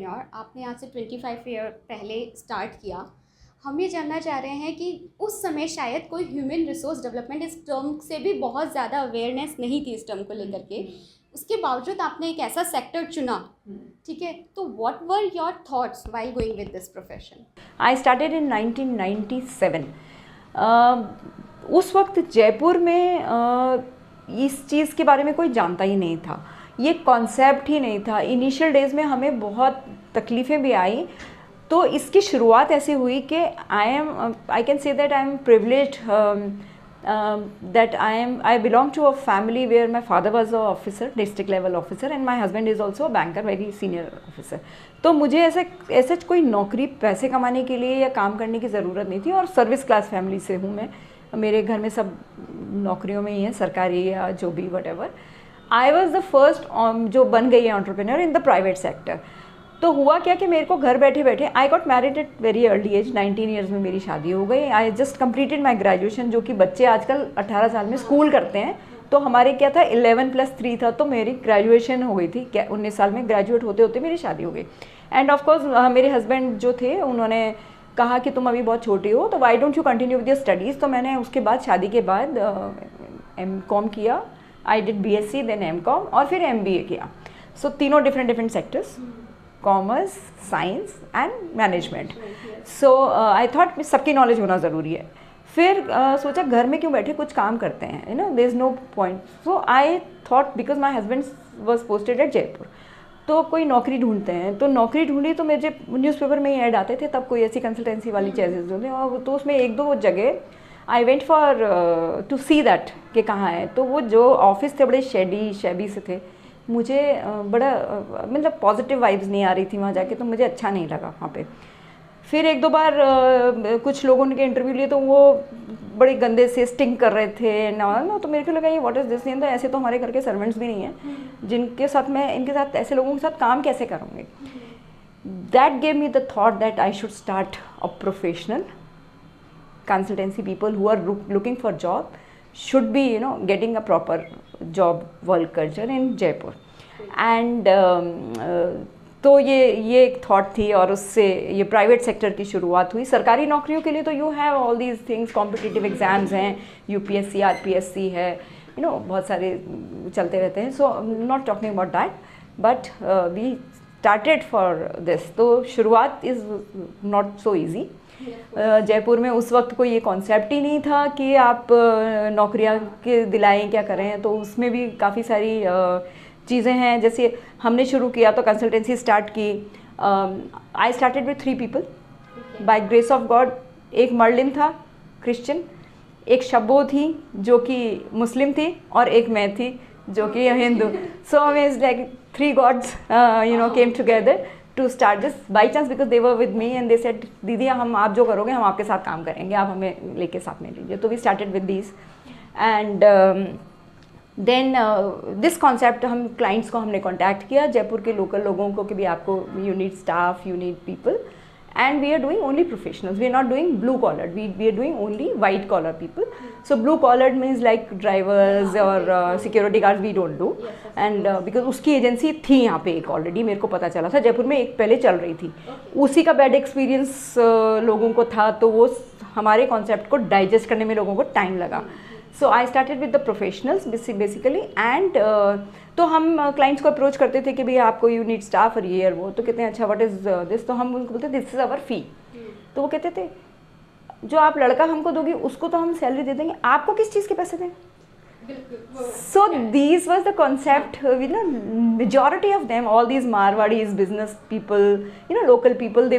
Entrepreneur, आपने आज से 25 ईयर पहले स्टार्ट किया। हम ये जानना चाह रहे हैं कि उस समय शायद कोई ह्यूमन रिसोर्स डेवलपमेंट इस टर्म से भी बहुत ज़्यादा अवेयरनेस नहीं थी इस टर्म को लेकर के, उसके बावजूद आपने एक ऐसा सेक्टर चुना, ठीक है, तो what were your thoughts while going with this profession? I started in 1997। उस वक्त जयपुर में इस चीज़ के बारे में कोई जानता ही नहीं था, ये कॉन्सेप्ट ही नहीं था। इनिशियल डेज़ में हमें बहुत तकलीफ़ें भी आई। तो इसकी शुरुआत ऐसे हुई कि I can say that I am privileged, that I belong to a family where my father was a officer, district level officer, and my husband is also a banker, very senior officer. तो मुझे ऐसे कोई नौकरी पैसे कमाने के लिए या काम करने की ज़रूरत नहीं थी, और सर्विस क्लास फैमिली से हूँ मैं। मेरे घर में सब नौकरियों में ही है, सरकारी या जो भी whatever. I was the first जो बन गई है entrepreneur in the private sector. तो हुआ क्या कि मेरे को घर बैठे बैठे I got married at very early age, 19 years में मेरी शादी हो गई। I just completed my graduation, जो कि बच्चे आजकल 18 साल में स्कूल करते हैं, तो हमारे क्या था 11+3 था, तो मेरी ग्रेजुएशन हो गई थी। 19 साल में ग्रेजुएट होते होते मेरी शादी हो गई। एंड ऑफकोर्स मेरे हस्बैंड जो थे उन्होंने कहा कि तुम अभी बहुत छोटी हो, तो why don't you continue with your studies. तो मैंने उसके बाद शादी के बाद M.Com किया, I did BSc then M.Com और फिर MBA किया। सो तीनों different sectors, commerce, science and management. So I thought सबकी नॉलेज होना ज़रूरी है। फिर सोचा घर में क्यों बैठे, कुछ काम करते हैं, you know, there is no point. So I thought because my husband was posted at Jaipur, तो कोई नौकरी ढूंढते हैं। तो नौकरी ढूंढी तो मुझे न्यूज़पेपर में ही ऐड आते थे तब, कोई ऐसी कंसल्टेंसी वाली चीज़ें ढूंढे, और तो उसमें 1-2 जगह I went for to see that कि कहाँ है। तो वो जो ऑफिस थे बड़े शैबी से थे, मुझे बड़ा मतलब पॉजिटिव वाइब्स नहीं आ रही थी वहाँ जाके, तो मुझे अच्छा नहीं लगा वहाँ पे। फिर 1-2 बार कुछ लोगों ने इंटरव्यू लिए, तो वो बड़े गंदे से स्टिंग कर रहे थे ना, तो मेरे को लगा ये व्हाट इज़ दिस। तो ऐसे तो हमारे घर के सर्वेंट्स भी नहीं हैं जिनके साथ मैं इनके साथ ऐसे लोगों के साथ काम कैसे करूँगी। That gave me the thought that I should start a professional consultancy. People who are looking for job should be, you know, getting a proper job work culture in Jaipur. And तो ये एक thought थी, और उससे ये private sector की शुरुआत हुई। सरकारी नौकरियों के लिए तो you have all these things, competitive exams हैं, UPSC RPSC है, यू नो, बहुत सारे चलते रहते हैं। So not talking about that, but we started for this. तो शुरुआत is not so easy. Jaipur में उस वक्त कोई ये कॉन्सेप्ट ही नहीं था कि आप नौकरियां के दिलाएं, क्या करें। तो उसमें भी काफ़ी सारी चीज़ें हैं। जैसे हमने शुरू किया तो कंसल्टेंसी स्टार्ट की। I started with 3 people by grace of God. एक मर्लिन था क्रिश्चियन, एक शब्बो थी जो कि मुस्लिम थी, और एक मैं थी जो कि Hindu. So it's like 3 gods you know came together to start this by chance, because they were with me and they said दीदी हम आप जो करोगे हम आपके साथ काम करेंगे, आप हमें लेके साथ में लीजिए। तो we started with these and then this concept हम क्लाइंट्स को हमने कॉन्टैक्ट किया, जयपुर के लोकल लोगों को, कि भी आपको you need staff, you need people, and we are doing only professionals. We are not doing blue collared. We are doing only white collar people. So blue collared means like drivers or security guards we don't do. And because उसकी agency थी यहाँ पे एक already, मेरे को पता चला था जयपुर में एक पहले चल रही थी, उसी का बैड एक्सपीरियंस लोगों को था, तो वो हमारे कॉन्सेप्ट को डाइजेस्ट करने में लोगों को टाइम लगा। So I started with the professionals basically. And तो हम क्लाइंट्स को अप्रोच करते थे कि भैया आपको यू नीड स्टाफ और ये और वो, तो कहते हैं अच्छा व्हाट इज़ दिस। तो हम उनको बोलते दिस इज़ आवर फी। तो वो कहते थे जो आप लड़का हमको दोगी उसको तो हम सैलरी दे देंगे, आपको किस चीज़ के पैसे दें। So this was the concept with no majority of them, all these Marwaris business people, you know, local people,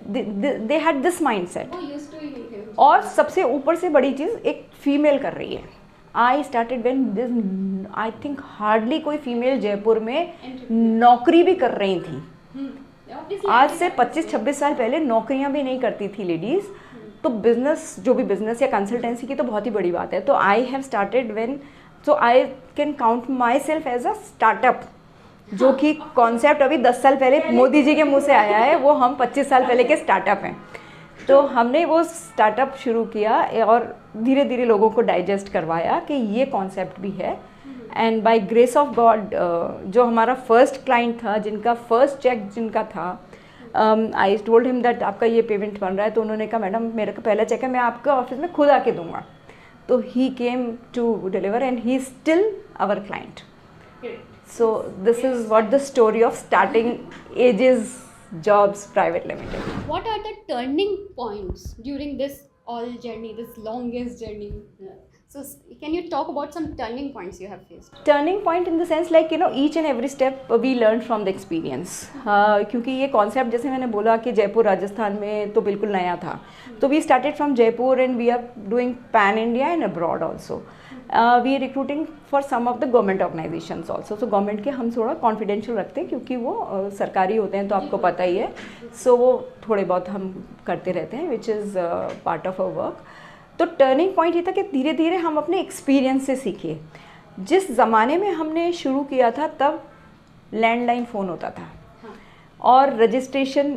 they had this mind set. और सबसे ऊपर से बड़ी चीज़ एक फीमेल कर रही है। I started when this, I think hardly कोई फीमेल जयपुर में नौकरी भी कर रही थी। आज से 25-26 साल पहले नौकरियां भी नहीं करती थी लेडीज़। तो बिजनेस, जो भी बिजनेस या कंसल्टेंसी की तो बहुत ही बड़ी बात है। तो I have started when, so I can count my self as a startup, जो कि कॉन्सेप्ट अभी 10 साल पहले मोदी जी के मुँह से आया है, वो हम 25 साल पहले के स्टार्टअप हैं। तो हमने वो स्टार्टअप शुरू किया और धीरे धीरे लोगों को डाइजेस्ट करवाया कि ये कॉन्सेप्ट भी है। And by grace of God जो हमारा फर्स्ट क्लाइंट था, जिनका फर्स्ट चेक जिनका था, आई टोल्ड हिम दैट आपका ये पेमेंट बन रहा है, तो उन्होंने कहा मैडम मेरा पहला चेक है, मैं आपके ऑफिस में खुद आके दूंगा. तो he came to deliver and he is still our client. So this is what the story of starting Aegis Jobs Private Limited. What are the turning points during this all journey, this longest journey? So can you talk about some turning points you have faced? Turning point in the sense like each and every step we learned from the experience. क्योंकि ये concept जैसे मैंने बोला कि जयपुर राजस्थान में तो बिल्कुल नया था. तो we started from Jaipur and we are doing pan India and abroad also. We are recruiting for some of the government organizations also. So government के हम थोड़ा confidential रखते हैं क्योंकि वो सरकारी होते हैं तो आपको पता ही है. So वो थोड़े बहुत हम करते रहते हैं which is part of our work. तो टर्निंग पॉइंट ये था कि धीरे धीरे हम अपने एक्सपीरियंस से सीखे. जिस ज़माने में हमने शुरू किया था तब लैंडलाइन फ़ोन होता था और रजिस्ट्रेशन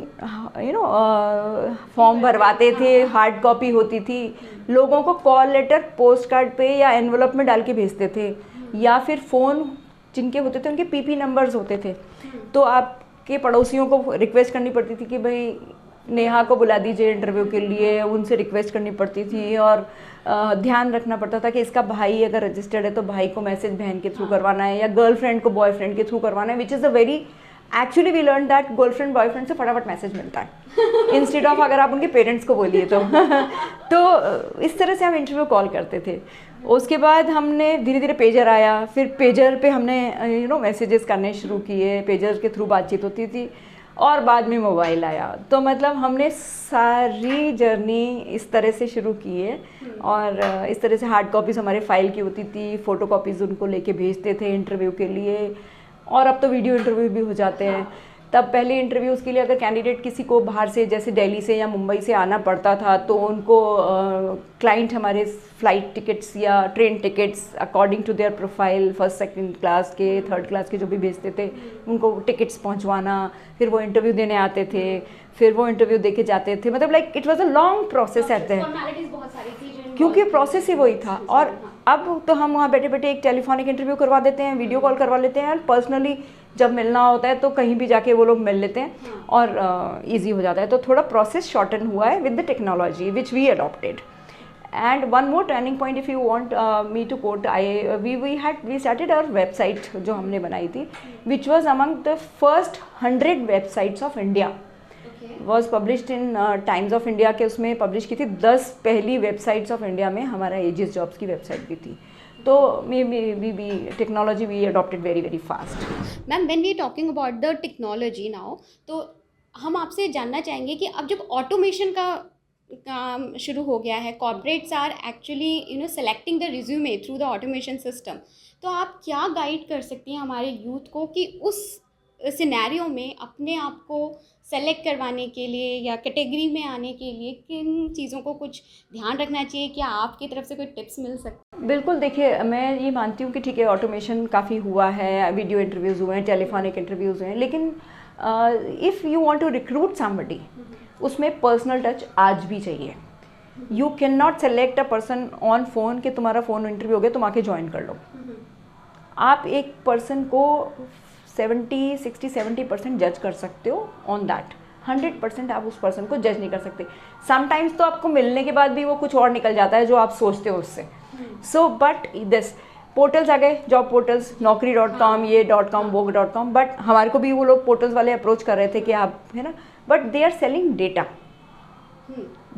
फॉर्म भरवाते थे, हार्ड कॉपी होती थी, लोगों को कॉल लेटर पोस्ट कार्ड पे या एनवलप में डाल के भेजते थे, या फिर फ़ोन जिनके होते थे उनके पीपी नंबर्स होते थे, तो आपके पड़ोसियों को रिक्वेस्ट करनी पड़ती थी कि भाई नेहा को बुला दीजिए इंटरव्यू के लिए, उनसे रिक्वेस्ट करनी पड़ती थी. और ध्यान रखना पड़ता था कि इसका भाई अगर रजिस्टर्ड है तो भाई को मैसेज बहन के थ्रू करवाना है या गर्लफ्रेंड को बॉयफ्रेंड के थ्रू करवाना है, which is a very actually we learn that girlfriend boyfriend से फटाफट मैसेज मिलता है इंस्टेड ऑफ अगर आप उनके पेरेंट्स को बोलिए तो तो इस तरह से हम इंटरव्यू कॉल करते थे. उसके बाद हमने धीरे धीरे पेजर आया, फिर पेजर पे हमने मैसेजेस करने शुरू किए, पेजर के थ्रू बातचीत होती थी, और बाद में मोबाइल आया. तो मतलब हमने सारी जर्नी इस तरह से शुरू की है. और इस तरह से हार्ड कॉपीज़ हमारे फाइल की होती थी, फ़ोटो कॉपीज़ उनको लेके भेजते थे इंटरव्यू के लिए, और अब तो वीडियो इंटरव्यू भी हो जाते हैं. तब पहले इंटरव्यूज़ के लिए अगर कैंडिडेट किसी को बाहर से जैसे दिल्ली से या मुंबई से आना पड़ता था तो उनको क्लाइंट हमारे फ़्लाइट टिकट्स या train tickets according to their profile first second class के थर्ड क्लास के जो भी भेजते थे उनको टिकट्स पहुंचवाना, फिर वो इंटरव्यू देने आते थे, फिर वो इंटरव्यू दे के जाते थे. मतलब like it was a long process at that, क्योंकि प्रोसेस ही वही था. और अब तो हम वहाँ बैठे बैठे एक टेलीफोनिक इंटरव्यू करवा देते हैं, वीडियो कॉल करवा लेते हैं, और पर्सनली जब मिलना होता है तो कहीं भी जाके वो लोग मिल लेते हैं और इजी हो जाता है. तो थोड़ा प्रोसेस शॉर्टन हुआ है with the technology which we adopted. And one more turning point if you want me to quote, we started our website जो हमने बनाई थी, which was among the first 100 websites of India. Was published in Times of India के उसमें publish की थी. 10 पहली websites of India में हमारा एजिस जॉब्स की वेबसाइट भी थी. तो we technology we adopted very very fast. Ma'am when we talking about the technology now, तो हम आपसे जानना चाहेंगे कि अब जब ऑटोमेशन का काम शुरू हो गया है, corporates are actually selecting the resume through the automation system, तो आप क्या गाइड कर सकती हैं हमारे यूथ को कि उस सिनेरियो में अपने आप को सेलेक्ट करवाने के लिए या कैटेगरी में आने के लिए किन चीज़ों को कुछ ध्यान रखना चाहिए? क्या आपकी तरफ से कोई टिप्स मिल सकते हैं? बिल्कुल, देखिए मैं ये मानती हूँ कि ठीक है ऑटोमेशन काफ़ी हुआ है, वीडियो इंटरव्यूज़ हुए हैं, टेलीफोनिक इंटरव्यूज़ हुए हैं, लेकिन if you want to recruit somebody उसमें पर्सनल टच आज भी चाहिए. You can not select a person on phone कि तुम्हारा फ़ोन इंटरव्यू हो गया तुम आके ज्वाइन कर लो. आप एक पर्सन को 60-70% जज कर सकते हो ऑन दैट. 100% आप उस पर्सन को जज नहीं कर सकते. समटाइम्स तो आपको मिलने के बाद भी वो कुछ और निकल जाता है जो आप सोचते हो उससे. सो बट दिस पोर्टल्स आ गए, जॉब पोर्टल्स, naukri.com, ये .com, वो .com, बट हमारे को भी वो लोग पोर्टल्स वाले अप्रोच कर रहे थे कि आप है ना, but they are selling data,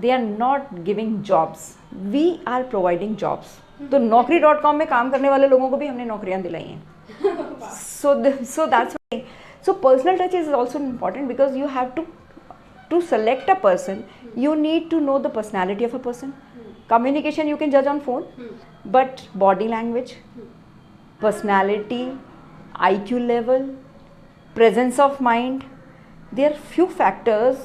they are not giving jobs, we are providing jobs. तो naukri.com में काम करने वाले लोगों को भी हमने नौकरियां दिलाई हैं. So that's why. So personal touch is also important because you have to select a person. You need to know the personality of a person. Communication you can judge on phone, but body language, personality, IQ level, presence of mind, there are few factors.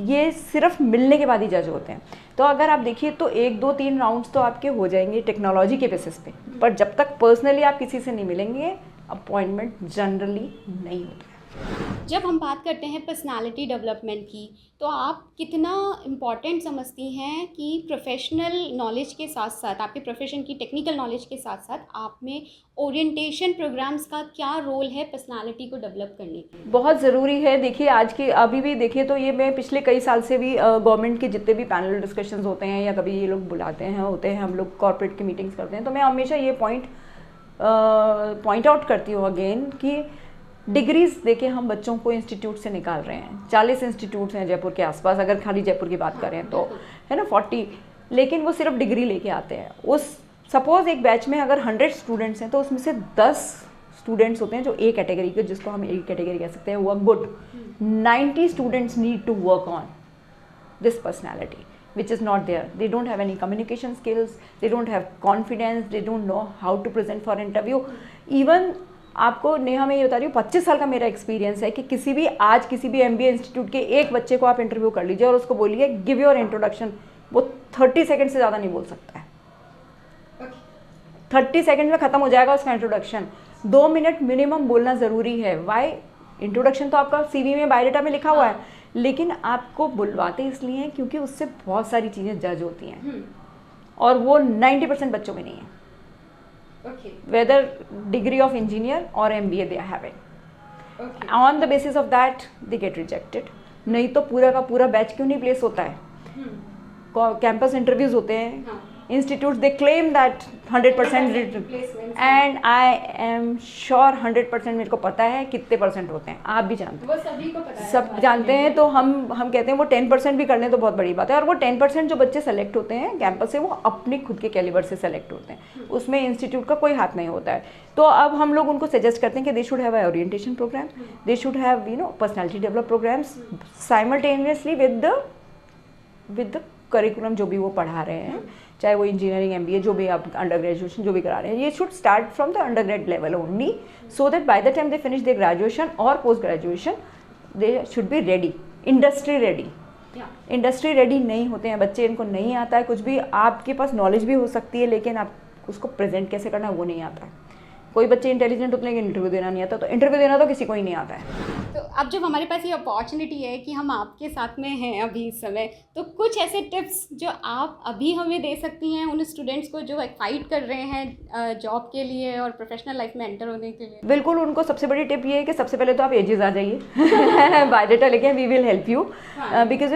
ये सिर्फ मिलने के बाद ही जज होते हैं. तो अगर आप देखिए तो 1, 2, 3 राउंड्स तो आपके हो जाएंगे टेक्नोलॉजी के बेसिस पे, पर जब तक पर्सनली आप किसी से नहीं मिलेंगे अपॉइंटमेंट जनरली नहीं होता है. जब हम बात करते हैं पर्सनालिटी डेवलपमेंट की, तो आप कितना इम्पॉर्टेंट समझती हैं कि प्रोफेशनल नॉलेज के साथ साथ, आपके प्रोफेशन की टेक्निकल नॉलेज के साथ साथ, आप में ओरिएंटेशन प्रोग्राम्स का क्या रोल है पर्सनालिटी को डेवलप करने के? बहुत ज़रूरी है। देखिए आज के अभी भी देखिए तो ये मैं पिछले कई साल से भी गवर्नमेंट के जितने भी पैनल डिस्कशंस होते हैं या कभी ये लोग बुलाते हैं होते हैं, हम लोग कॉर्पोरेट की मीटिंग्स करते हैं, तो मैं हमेशा ये पॉइंट आउट करती हूँ अगेन कि डिग्रीज देके हम बच्चों को इंस्टीट्यूट से निकाल रहे हैं। 40 इंस्टीट्यूट्स हैं जयपुर के आसपास, अगर खाली जयपुर की बात करें तो, है ना, 40, लेकिन वो सिर्फ डिग्री लेके आते हैं। उस सपोज एक बैच में अगर 100 स्टूडेंट्स हैं तो उसमें से 10 स्टूडेंट्स होते हैं जो ए कैटेगरी के, जिसको हम ए कैटेगरी कह सकते हैं, वो good. 90 students need to work on this personality which is not there. They don't have any communication skills, they don't have confidence, they don't know how to present for interview. Even आपको नेहा मैं ये बता रही हूँ, 25 साल का मेरा experience है कि किसी भी MBA इंस्टीट्यूट के एक बच्चे को आप इंटरव्यू कर लीजिए और उसको बोलिए गिव योर इंट्रोडक्शन, वो 30 सेकंड से ज़्यादा नहीं बोल सकता है। 30 सेकंड में ख़त्म हो जाएगा उसका इंट्रोडक्शन। 2 मिनट मिनिमम बोलना ज़रूरी है। वाई? इंट्रोडक्शन तो आपका CV में, बायोडाटा में लिखा हुआ है, लेकिन आपको बुलवाते इसलिए हैं क्योंकि उससे बहुत सारी चीज़ें जज होती हैं और वो 90% बच्चों में नहीं है। वेदर डिग्री ऑफ इंजीनियर और MBA they have it, on the basis of that they get rejected. नहीं तो पूरा का पूरा बैच क्यों नहीं प्लेस होता है? कैंपस इंटरव्यूज होते हैं, institute they claim that 100% and I am sure 100%, मेरे को पता है कितने % होते हैं, आप भी जानते हैं, वो सभी को पता है, सब जानते हैं। तो हम कहते हैं वो 10% भी कर लें तो बहुत बड़ी बात है। और वो 10% जो बच्चे सेलेक्ट होते हैं कैंपस से, वो अपने खुद के कैलिबर से सेलेक्ट होते हैं, उसमें इंस्टीट्यूट का कोई हाथ नहीं होता है। तो अब हम लोग उनको सजेस्ट करते हैं कि they should have a orientation program, they should have personality develop programs simultaneously with the curriculum जो भी वो पढ़ा रहे हैं, चाहे वो इंजीनियरिंग MBA जो भी आप अंडर ग्रेजुएशन जो भी करा रहे हैं। ये should start from the undergrad level only, so that by the time they finish their graduation और post graduation they should be ready, industry ready. Industry ready नहीं होते हैं बच्चे, इनको नहीं आता है कुछ भी। आपके पास नॉलेज भी हो सकती है लेकिन आप उसको प्रेजेंट कैसे करना है वो नहीं आता है। कोई बच्चे इंटेलिजेंट होते हैं लेकिन इंटरव्यू देना नहीं आता, तो इंटरव्यू देना तो किसी को ही नहीं आता है। तो अब जब हमारे पास ये अपॉर्चुनिटी है कि हम आपके साथ में हैं अभी इस समय, तो कुछ ऐसे टिप्स जो आप अभी हमें दे सकती हैं उन स्टूडेंट्स को जो फाइट कर रहे हैं जॉब के लिए और प्रोफेशनल लाइफ में एंटर होने के लिए? बिल्कुल, उनको सबसे बड़ी टिप ये है कि सबसे पहले तो आप एजेस आ जाइए बायोडाटा लेके, we will help you, because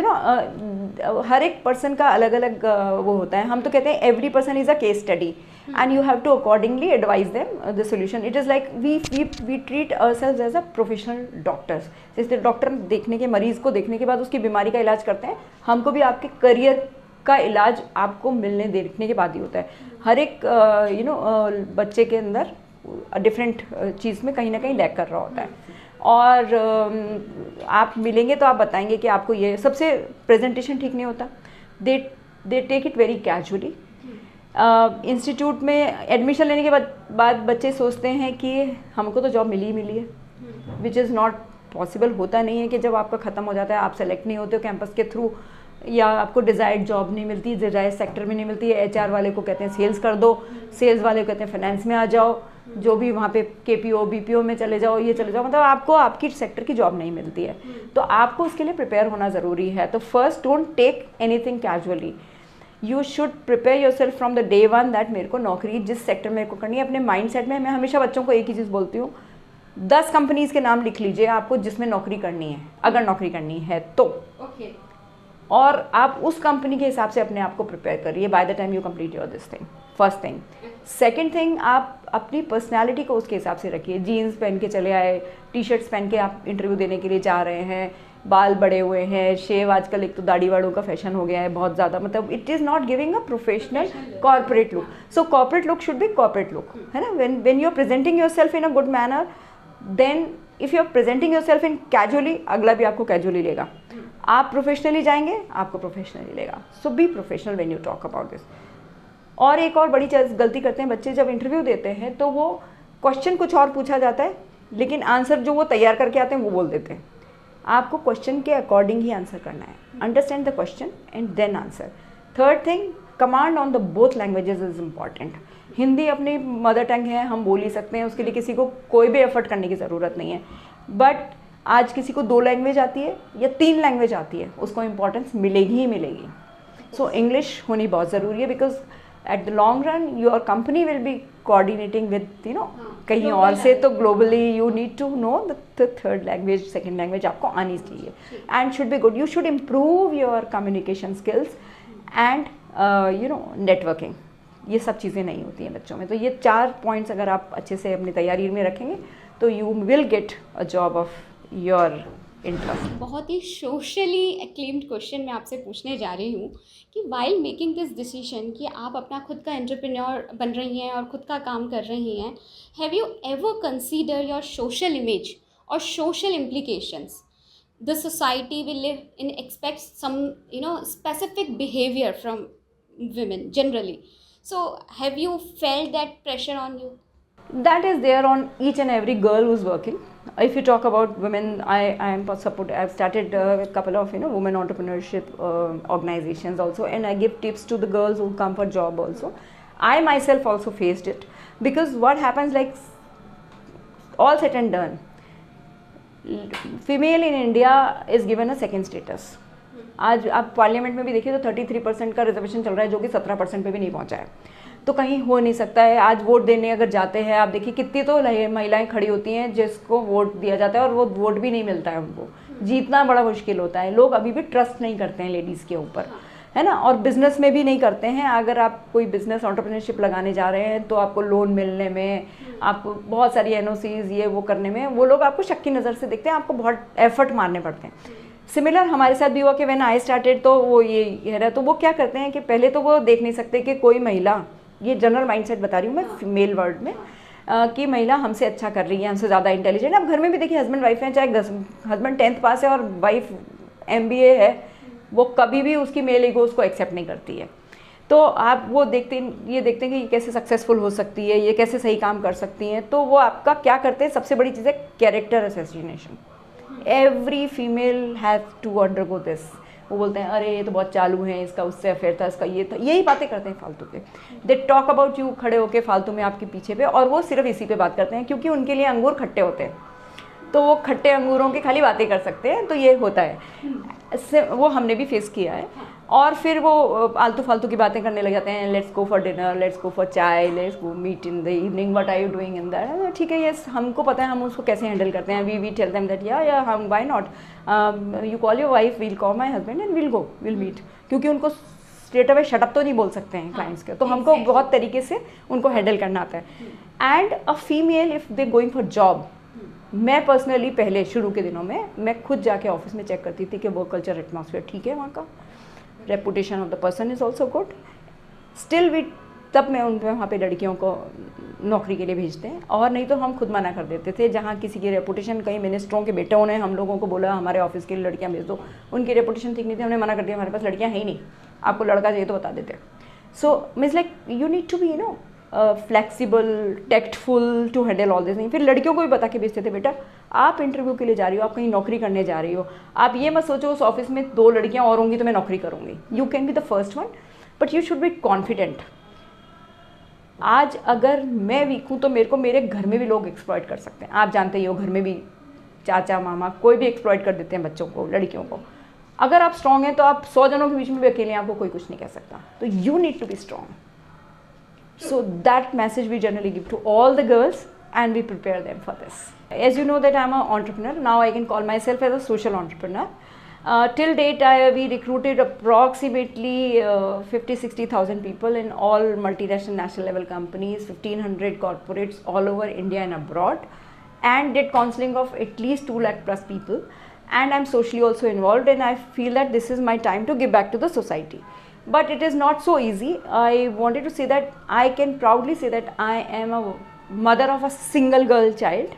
हर एक पर्सन का अलग अलग वो होता है। हम तो कहते हैं every person is a case study and you have to accordingly advise them the solution. It is like we treat ourselves as a professional doctors. जैसे डॉक्टर देखने के, मरीज़ को देखने के बाद उसकी बीमारी का इलाज करते हैं, हमको भी आपके करियर का इलाज आपको मिलने देखने के बाद ही होता है। हर एक बच्चे के अंदर डिफरेंट चीज़ में कहीं ना कहीं लैग कर रहा होता है, और आप मिलेंगे तो आप बताएंगे कि आपको ये सबसे प्रेजेंटेशन ठीक नहीं होता, they take it very casually. Institute में एडमिशन लेने के बाद बच्चे सोचते हैं कि हमको तो जॉब मिली ही मिली है, विच इज़ नॉट पॉसिबल। होता नहीं है कि जब आपका ख़त्म हो जाता है, आप सेलेक्ट नहीं होते हो कैंपस के थ्रू, या आपको डिज़ायर्ड जॉब नहीं मिलती, डिज़ायर्ड सेक्टर में नहीं मिलती है। HR वाले को कहते हैं सेल्स कर दो, सेल्स वाले को कहते हैं फाइनेंस में आ जाओ, जो भी वहाँ पे KPO BPO में चले जाओ, ये चले जाओ, मतलब आपको आपकी सेक्टर की जॉब नहीं मिलती है। तो आपको उसके लिए प्रिपेयर होना ज़रूरी है। तो first, don't take anything casually, you should prepare your self from the day one that मेरे को नौकरी जिस सेक्टर में मेरे को करनी है। अपने माइंड सेट में मैं हमेशा बच्चों को एक ही चीज़ बोलती हूँ, 10 कंपनीज़ के नाम लिख लीजिए आपको जिसमें नौकरी करनी है, अगर नौकरी करनी है तो। और आप उस कंपनी के हिसाब से अपने आप को प्रिपेयर करिए bye the time you complete your this thing, first thing. Second thing, आप अपनी पर्सनैलिटी को उसके हिसाब से रखिए। जीन्स पहन के चले आए, T-शर्ट्स पहन के आप इंटरव्यू देने के लिए जा रहे हैं, बाल बड़े हुए हैं, शेव, आजकल एक तो दाढ़ी वालों का फैशन हो गया है बहुत ज़्यादा, मतलब it is not giving a professional corporate look. So corporate look should be corporate look, है ना। When you are presenting your self in a good manner, then if you are presenting your self in casually, अगला भी आपको casually लेगा। आप professionally जाएंगे, आपको professionally लेगा। So be professional when you talk about this. और एक और बड़ी गलती करते हैं बच्चे, जब इंटरव्यू देते हैं तो वो क्वेश्चन कुछ और पूछा जाता है लेकिन आंसर जो वो तैयार करके आते हैं वो बोल देते हैं। आपको क्वेश्चन के अकॉर्डिंग ही आंसर करना है, understand the question and then answer. Third thing, command on the both languages is important. Hindi अपनी मदर टंग है, हम बोल ही सकते हैं, उसके लिए किसी को कोई भी एफर्ट करने की ज़रूरत नहीं है, बट आज किसी को 2 लैंग्वेज आती है या 3 लैंग्वेज आती है, उसको इम्पोर्टेंस मिलेगी ही मिलेगी. सो इंग्लिश होनी बहुत ज़रूरी है, because at the long run your company will be coordinating with कहीं और से, तो globally you need to know the third language, second language आपको आनी चाहिए, and should be good. You should improve your communication skills and networking. ये सब चीज़ें नहीं होती हैं बच्चों में. तो ये 4 पॉइंट्स अगर आप अच्छे से अपनी तैयारी में रखेंगे तो you will get a job of your interest. बहुत ही सोशली एक्लेम्ड क्वेश्चन मैं आपसे पूछने जा रही हूँ कि वाइल मेकिंग दिस डिसीजन कि आप अपना खुद का एंटरप्रेन्योर बन रही हैं और खुद का काम कर रही हैं, have you ever consider your social image और social implications? The society will live in expect some specific behavior from women generally. So have you felt that pressure on you? That is there on each and every girl who's working. If you talk about women, I've started a couple of women entrepreneurship organizations also, and I give tips to the girls who come for job also. I myself also faced it, because what happens, like all said and done, female in India is given a second status. आज आप parliament में भी देखिए तो 33% का reservation चल रहा है, जो कि 17% पे भी नहीं पहुंचा है. तो कहीं हो नहीं सकता है. आज वोट देने अगर जाते हैं, आप देखिए कितनी तो महिलाएं खड़ी होती हैं जिसको वोट दिया जाता है और वो वोट भी नहीं मिलता है उनको. जीतना बड़ा मुश्किल होता है. लोग अभी भी ट्रस्ट नहीं करते हैं लेडीज़ के ऊपर, है ना. और बिज़नेस में भी नहीं करते हैं. अगर आप कोई बिज़नेस एंटरप्रेन्योरशिप लगाने जा रहे हैं तो आपको लोन मिलने में, आपको बहुत सारी NOCs ये वो करने में, वो लोग आपको शक की नज़र से देखते हैं. आपको बहुत एफर्ट मारने पड़ते हैं. सिमिलर हमारे साथ भी हुआ कि व्हेन आई स्टार्टेड, तो वो ये है, तो वो क्या करते हैं कि पहले तो वो देख नहीं सकते कि कोई महिला, ये जनरल माइंडसेट बता रही हूँ मैं फीमेल वर्ल्ड में, कि महिला हमसे अच्छा कर रही है, हमसे ज़्यादा इंटेलिजेंट. अब घर में भी देखिए हस्बैंड वाइफ हैं, चाहे हस्बैंड 10th पास है और वाइफ MBA है, वो कभी भी उसकी मेल ईगो उसको एक्सेप्ट नहीं करती है. तो आप वो देखते हैं कि ये कैसे सक्सेसफुल हो सकती है, ये कैसे सही काम कर सकती हैं. तो वो आपका क्या करते हैं, सबसे बड़ी चीज़ है character assassination. Every female have to undergo this. वो बोलते हैं अरे ये तो बहुत चालू है, इसका उससे अफेयर था, इसका ये था, यही बातें करते हैं फालतू के. दे टॉक अबाउट यू, खड़े होके फालतू में आपके पीछे पे, और वो सिर्फ इसी पे बात करते हैं क्योंकि उनके लिए अंगूर खट्टे होते हैं, तो वो खट्टे अंगूरों की खाली बातें कर सकते हैं. तो ये होता है, इससे वो हमने भी फेस किया है. और फिर वो आलतू फालतू की बातें करने लग जाते हैं. Let's go for dinner, let's go for chai, let's go meet in the evening, what are you doing in that. ठीक है, यस, हमको पता है हम उसको कैसे हैंडल करते हैं. वी टेल देम दैट या हम why not, you call your wife, we'll call my husband and will meet. क्योंकि उनको स्ट्रेट अवे शट अप तो नहीं बोल सकते हैं क्लाइंट्स के, तो हमको बहुत तरीके से उनको हैंडल करना आता है. And a female if they going for job, मैं पर्सनली पहले शुरू के दिनों में मैं खुद जाके ऑफिस में चेक करती थी कि वर्क कल्चर एटमॉस्फेयर ठीक है वहाँ का, reputation of the person is also good. Still तब मैं उन वहाँ पे लड़कियों को नौकरी के लिए भेजते हैं, और नहीं तो हम खुद मना कर देते थे. जहाँ किसी की रेपुटेशन, कई मिनिस्टरों के बेटों ने हम लोगों को बोला हमारे ऑफिस के लिए लड़कियाँ भेज दो, उनकी रेपुटेशन ठीक नहीं थी, हमने मना कर दिया, हमारे पास लड़कियाँ हैं ही नहीं, आपको लड़का चाहिए तो बता देते. So means like you need to be flexible, tactful to handle all this thing. फिर लड़कियों को भी बता के भेजते थे, बेटा आप इंटरव्यू के लिए जा रही हो, आप कहीं नौकरी करने जा रही हो, आप ये मत सोचो उस ऑफिस में 2 लड़कियां और होंगी तो मैं नौकरी करूँगी. You can be the first one, but you should be confident. आज अगर मैं वीक हूँ तो मेरे को मेरे घर में भी लोग एक्सप्लॉइट कर सकते हैं. आप जानते ही हो, घर में भी चाचा मामा कोई भी एक्सप्लॉइट कर देते हैं बच्चों को, लड़कियों को. अगर आप स्ट्रांग हैं तो आप 100 जनों के बीच में भी अकेले हैं, आपको कोई कुछ नहीं कह सकता. तो you need to be strong. So that message we generally give to all the girls, and we prepare them for this. As you know that I'm an entrepreneur, now I can call myself as a social entrepreneur. Till date we recruited approximately 50,000-60,000 people in all multinational, national level companies, 1,500 corporates all over India and abroad, and did counseling of at least 2 lakh plus people. And I'm socially also involved, and I feel that this is my time to give back to the society. But it is not so easy. I wanted to say that I can proudly say that I am a mother of a single girl child.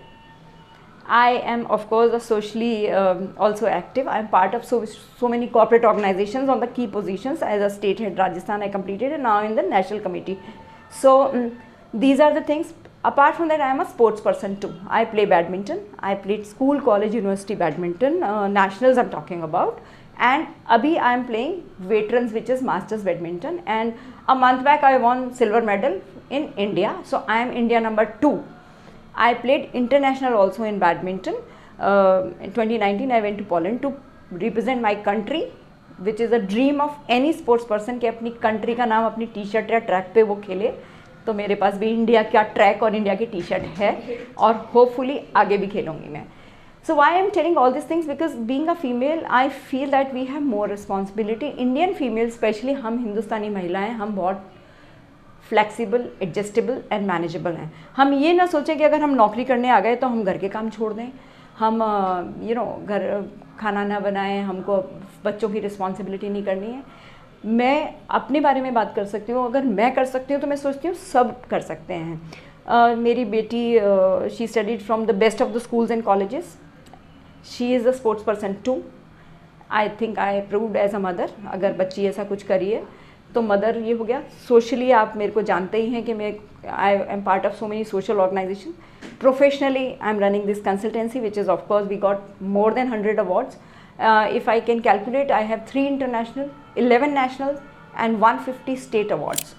I am of course a socially also active. I am part of so many corporate organizations on the key positions. As a state head Rajasthan I completed, and now in the national committee. So these are the things. Apart from that, I am a sports person too. I play badminton. I played school, college, university badminton, nationals I'm talking about. And abhi I am playing veterans, which is masters badminton, and a month back I won silver medal in India, so I am India number 2. I played international also in badminton. In 2019 I went to Poland to represent my country, which is a dream of any sports person कि अपनी country का नाम अपनी T-shirt या track पे वो खेले. तो मेरे पास भी इंडिया का ट्रैक और इंडिया की टी-शर्ट है और होपफुली आगे भी खेलूँगी मैं. So why I am telling all these things, because being a female I feel that we have more responsibility. Indian females especially, हम हिंदुस्तानी महिलाएं, हम बहुत फ्लेक्सिबल, एडजस्टेबल एंड मैनेजेबल हैं. हम ये ना सोचें कि अगर हम नौकरी करने आ गए तो हम घर के काम छोड़ दें, हम घर खाना ना बनाएं, हमको बच्चों की रिस्पॉन्सिबिलिटी नहीं करनी है. मैं अपने बारे में बात कर सकती हूँ, अगर मैं कर सकती हूँ तो मैं सोचती हूँ सब कर सकते हैं. मेरी बेटी she studied from the best of the schools and colleges. She is a sports person too. I think I proved as a mother. अगर बच्ची ऐसा कुछ करी है तो मदर ये हो गया. सोशली आप मेरे को जानते ही हैं कि मैं I am part of so many social organisation. Professionally I am running this consultancy which is of course we got more than 100 awards. If I can calculate, I have 3 international, 11 national and 150 state awards.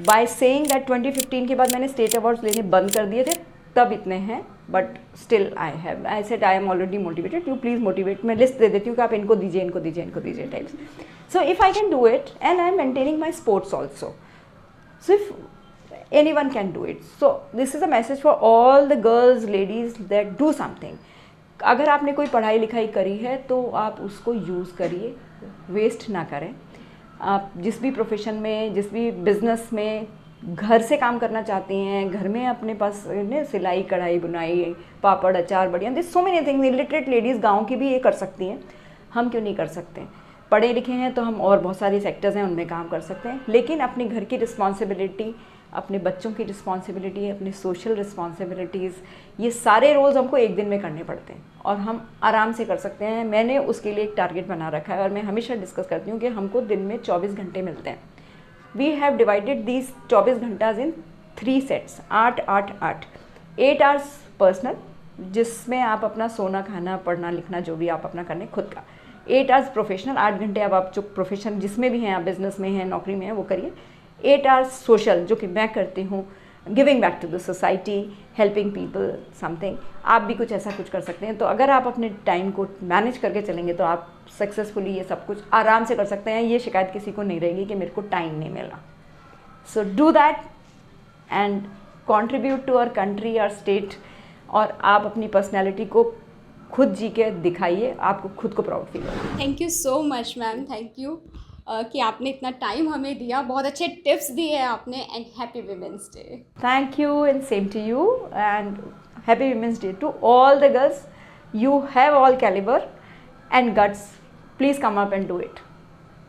By saying that 2015 के बाद मैंने state awards लेने बंद कर दिए थे, तब इतने हैं, but still I have. I said I am already motivated. You please motivate. मैं list दे देती हूँ कि आप इनको दीजिए, इनको दीजिए, इनको दीजिए types. So if I can do it, and I am maintaining my sports also. So if anyone can do it. So this is a message for all the girls, ladies, that do something. अगर आपने कोई पढ़ाई लिखाई करी है तो आप उसको यूज़ करिए, वेस्ट ना करें. आप जिस भी प्रोफेशन में, जिस भी बिज़नेस में घर से काम करना चाहती हैं, घर में अपने पास सिलाई कढ़ाई बुनाई पापड़ अचार बढ़िया, this so many things. Illiterate ladies गांव की भी ये कर सकती हैं, हम क्यों नहीं कर सकते? पढ़े लिखे हैं तो हम और बहुत सारे सेक्टर्स हैं उनमें काम कर सकते हैं. लेकिन अपने घर की रिस्पॉन्सिबिलिटी, अपने बच्चों की रिस्पॉन्सिबिलिटी, अपनी सोशल रिस्पॉन्सिबिलिटीज़, ये सारे रोज़ हमको एक दिन में करने पड़ते हैं और हम आराम से कर सकते हैं. मैंने उसके लिए एक टारगेट बना रखा है और मैं हमेशा डिस्कस करती हूँ कि हमको दिन में 24 घंटे मिलते हैं. वी हैव डिवाइडेड दीज 24 घंटाज इन 3 सेट्स, 8-8-8. 8 आवर्स पर्सनल, जिसमें आप अपना सोना खाना पढ़ना लिखना जो भी आप अपना करने खुद का. 8 आवर्स प्रोफेशनल, 8 घंटे अब आप जो प्रोफेशन जिसमें भी हैं, आप बिजनेस में हैं, नौकरी में हैं, वो करिए. 8 आवर्स सोशल, जो कि मैं करती हूँ, giving back to the society, helping people something. आप भी कुछ ऐसा कुछ कर सकते हैं. तो अगर आप अपने टाइम को मैनेज करके चलेंगे तो आप सक्सेसफुली ये सब कुछ आराम से कर सकते हैं. ये शिकायत किसी को नहीं रहेगी कि मेरे को टाइम नहीं मिला. So do that and contribute to our country, our state. और आप अपनी पर्सनैलिटी को खुद जी के दिखाइए, आपको खुद को प्राउड फील होगा. Thank you so much ma'am, thank you कि आपने इतना टाइम हमें दिया, बहुत अच्छे टिप्स दिए आपने. And happy women's day. Thank you and same to you, and happy Women's Day to all the girls. You have all caliber and guts. Please come up and do it.